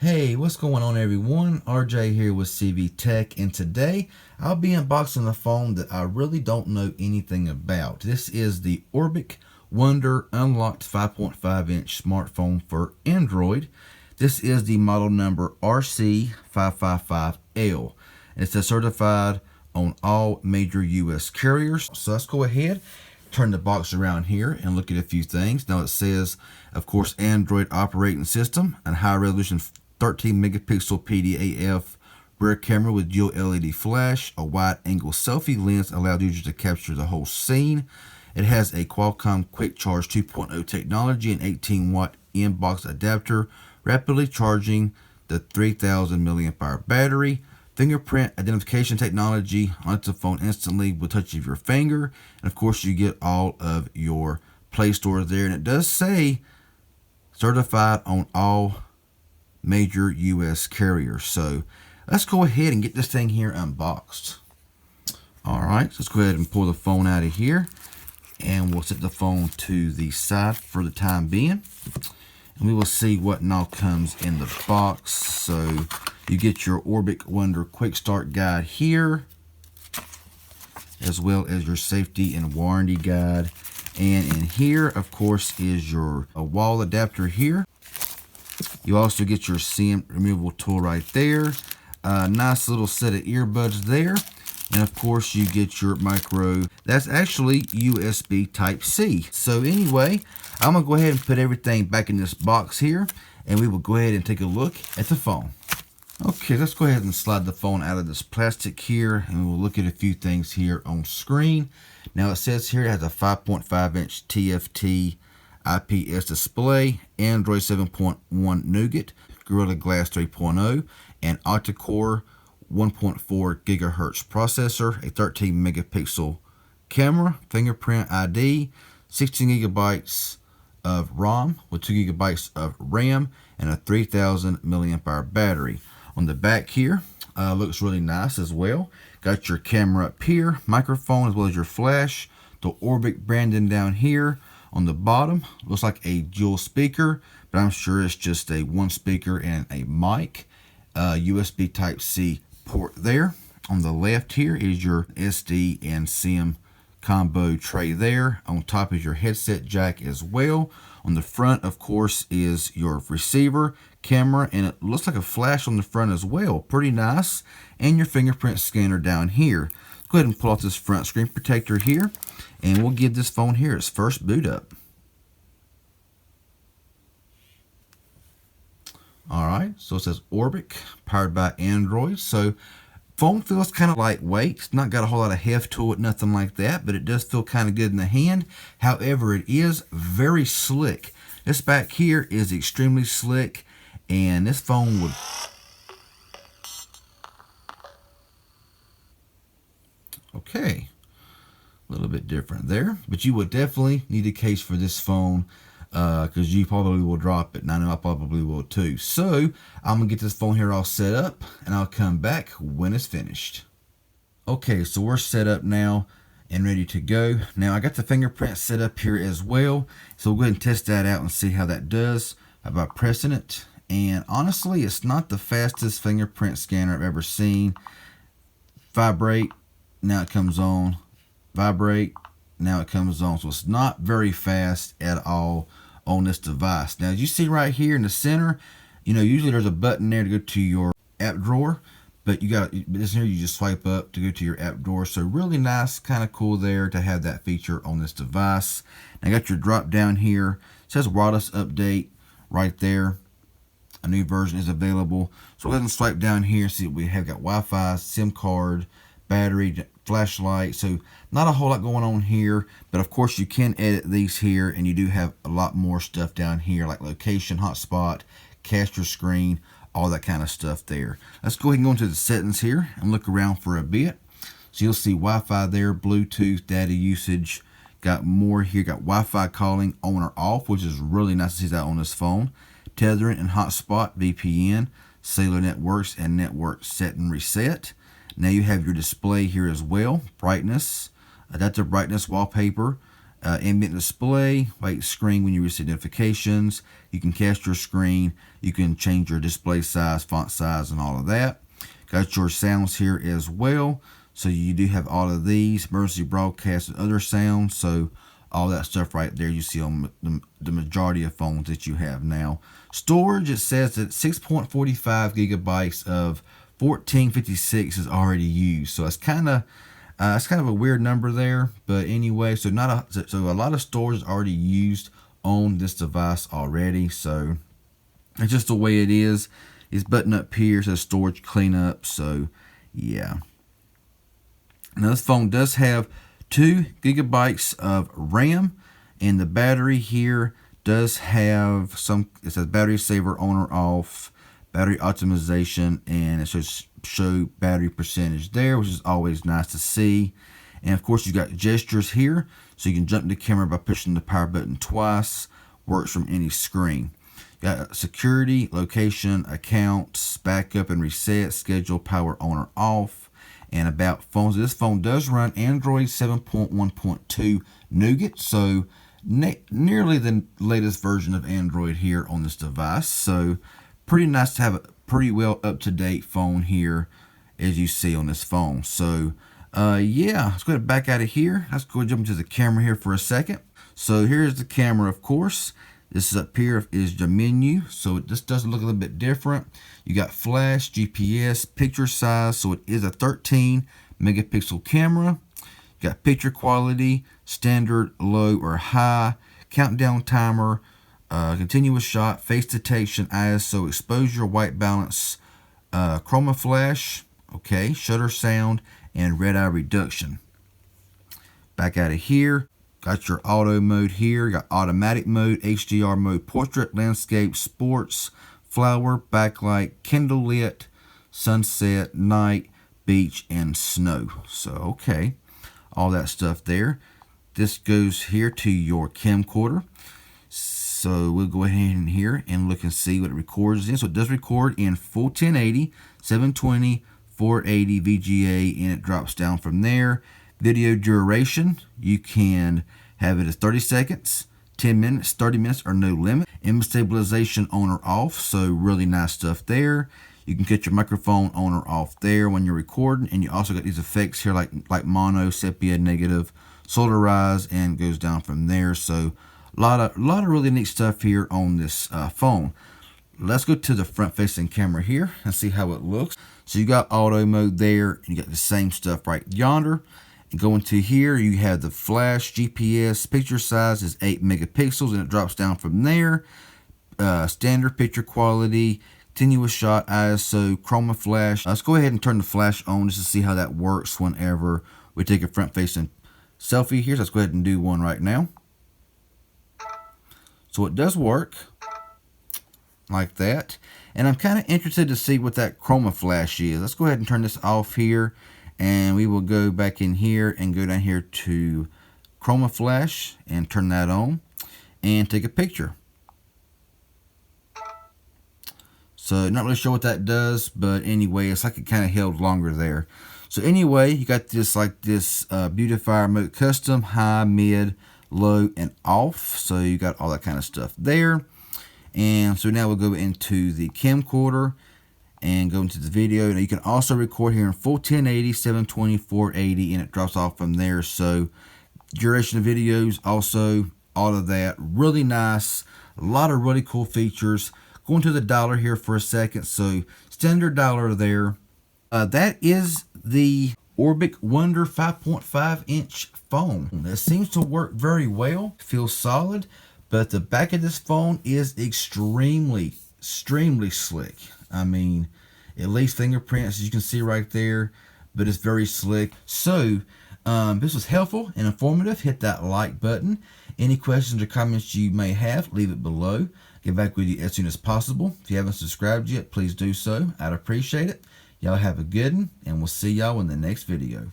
Hey, what's going on everyone? RJ here with CV Tech, and today I'll be unboxing a phone that I really don't know anything about. This is the Orbic Wonder Unlocked 5.5-inch smartphone for Android. This is the model number RC555L. It's certified on all major US carriers. So let's go ahead, turn the box around here and look at a few things. Now it says, of course, Android operating system and high resolution 13 megapixel PDAF rear camera with dual LED flash. A wide angle selfie lens allows users to capture the whole scene. It has a Qualcomm Quick Charge 2.0 technology and 18-watt in-box adapter, rapidly charging the 3000 milliamp hour battery. Fingerprint identification technology onto the phone instantly with touch of your finger. And of course you get all of your Play Store there. And it does say certified on all major US carriers. So let's go ahead and get this thing here unboxed. Alright, so let's go ahead and pull the phone out of here. And we'll set the phone to the side for the time being. And we will see what all comes in the box. So you get your Orbic Wonder Quick Start Guide here, as well as your safety and warranty guide. And in here, of course, is your wall adapter here. You also get your SIM removal tool right there. Nice little set of earbuds there. And of course you get your micro, that's actually USB Type-C. So anyway, I'm gonna go ahead and put everything back in this box here, and we will go ahead and take a look at the phone. Okay, let's go ahead and slide the phone out of this plastic here, and we'll look at a few things here on screen. Now it says here it has a 5.5-inch TFT IPS display, Android 7.1 Nougat, Gorilla Glass 3.0, and octa-core 1.4 gigahertz processor, a 13 megapixel camera, fingerprint ID, 16 gigabytes of ROM with 2 gigabytes of RAM, and a 3000 milliamp hour battery. On the back here, looks really nice as well. Got your camera up here, microphone, as well as your flash. The Orbic branding down here. On the bottom, looks like a dual speaker, but I'm sure it's just a one speaker and a mic. USB Type-C port there. On the left here is your SD and SIM combo tray there. On top is your headset jack as well. On the front, of course, is your receiver, camera, and it looks like a flash on the front as well. Pretty nice. And your fingerprint scanner down here. Go ahead and pull off this front screen protector here, and we'll give this phone here its first boot up. Alright, so it says Orbic, powered by Android. So phone feels kind of lightweight. It's not got a whole lot of heft to it, nothing like that, but it does feel kind of good in the hand. However, it is very slick. This back here is extremely slick, and this phone would... Okay, a little bit different there, but you would definitely need a case for this phone because you probably will drop it, and I know I probably will too. So I'm gonna get this phone here all set up, and I'll come back when it's finished. Okay, so we're set up now and ready to go. Now I got the fingerprint set up here as well, so we'll go ahead and test that out and see how that does by pressing it. And honestly, it's not the fastest fingerprint scanner I've ever seen. Vibrate, now it comes on. Vibrate, now it comes on. So it's not very fast at all on this device. Now, as you see right here in the center, you know, usually there's a button there to go to your app drawer, but this here you just swipe up to go to your app drawer. So really nice, kind of cool there to have that feature on this device. Now, I got your drop down here. It says Wallis update right there. A new version is available. So go ahead and swipe down here and see what we have. Got Wi-Fi, SIM card, battery, flashlight. So not a whole lot going on here, but of course you can edit these here, and you do have a lot more stuff down here like location, hotspot, capture screen, all that kind of stuff there. Let's go ahead and go into the settings here and look around for a bit. So you'll see Wi-Fi there, Bluetooth, data usage. Got more here. Got Wi-Fi calling on or off, which is really nice to see that on this phone. Tethering and hotspot, VPN, cellular networks, and network set and reset. Now you have your display here as well. Brightness, adaptive brightness, wallpaper, ambient display, like screen when you receive notifications. You can cast your screen. You can change your display size, font size, and all of that. Got your sounds here as well. So you do have all of these, emergency broadcast and other sounds. So all that stuff right there you see on the majority of phones that you have now. Storage, it says that 6.45 gigabytes of 1456 is already used. So it's kind of a weird number there, but anyway, so a lot of storage is already used on this device already. So it's just the way it is. This button up here says storage cleanup. So yeah. Now this phone does have 2 gigabytes of RAM, and the battery here does have it says battery saver on or off, battery optimization, and it says show battery percentage there, which is always nice to see. And of course you got gestures here, so you can jump the camera by pushing the power button twice. Works from any screen. Got security, location, accounts, backup and reset, schedule, power on or off, and about phones. This phone does run Android 7.1.2 Nougat, so nearly the latest version of Android here on this device. So pretty nice to have a pretty well up-to-date phone here, as you see on this phone. So yeah, let's go ahead and back out of here. Let's go jump into the camera here for a second. So here's the camera, of course. This is up here is the menu. So this does look a little bit different. You got flash, GPS, picture size. So it is a 13 megapixel camera. You got picture quality, standard, low, or high, countdown timer, continuous shot, face detection, ISO, exposure, white balance, Chroma Flash, okay, shutter sound, and red eye reduction. Back out of here. Got your auto mode here. You got automatic mode, HDR mode, portrait, landscape, sports, flower, backlight, candle lit, sunset, night, beach, and snow. So, okay. All that stuff there. This goes here to your camcorder. So, we'll go ahead in here and look and see what it records in. So, it does record in full 1080, 720, 480 VGA, and it drops down from there. Video duration, you can have it as 30 seconds, 10 minutes, 30 minutes, or no limit. Image stabilization on or off, so really nice stuff there. You can get your microphone on or off there when you're recording, and you also got these effects here like mono, sepia, negative, solarize, and goes down from there. So a lot of really neat stuff here on this phone. Let's go to the front-facing camera here and see how it looks. So you got auto mode there, and you got the same stuff right yonder. And going to here, you have the flash, GPS, picture size is 8 megapixels, and it drops down from there. Standard picture quality, continuous shot, ISO, Chroma Flash. Let's go ahead and turn the flash on just to see how that works whenever we take a front-facing selfie here. So let's go ahead and do one right now. So it does work like that. And I'm kind of interested to see what that Chroma Flash is. Let's go ahead and turn this off here. And we will go back in here and go down here to Chroma Flash and turn that on and take a picture. So not really sure what that does, but anyway, it's like it kind of held longer there. So anyway, you got this beautifier mode custom, high, mid, low, and off. So you got all that kind of stuff there. And so now we'll go into the camcorder and go into the video. Now you can also record here in full 1080, 720, 480, and it drops off from there. So duration of videos, also all of that, really nice. A lot of really cool features. Going to the dollar here for a second. So standard dollar there. That is the Orbic Wonder 5.5 inch phone. That seems to work very well. Feels solid. But the back of this phone is extremely slick. I mean, it leaves fingerprints, as you can see right there, but it's very slick. So, this was helpful and informative. Hit that like button. Any questions or comments you may have, leave it below. Get back with you as soon as possible. If you haven't subscribed yet, please do so. I'd appreciate it. Y'all have a good one, and we'll see y'all in the next video.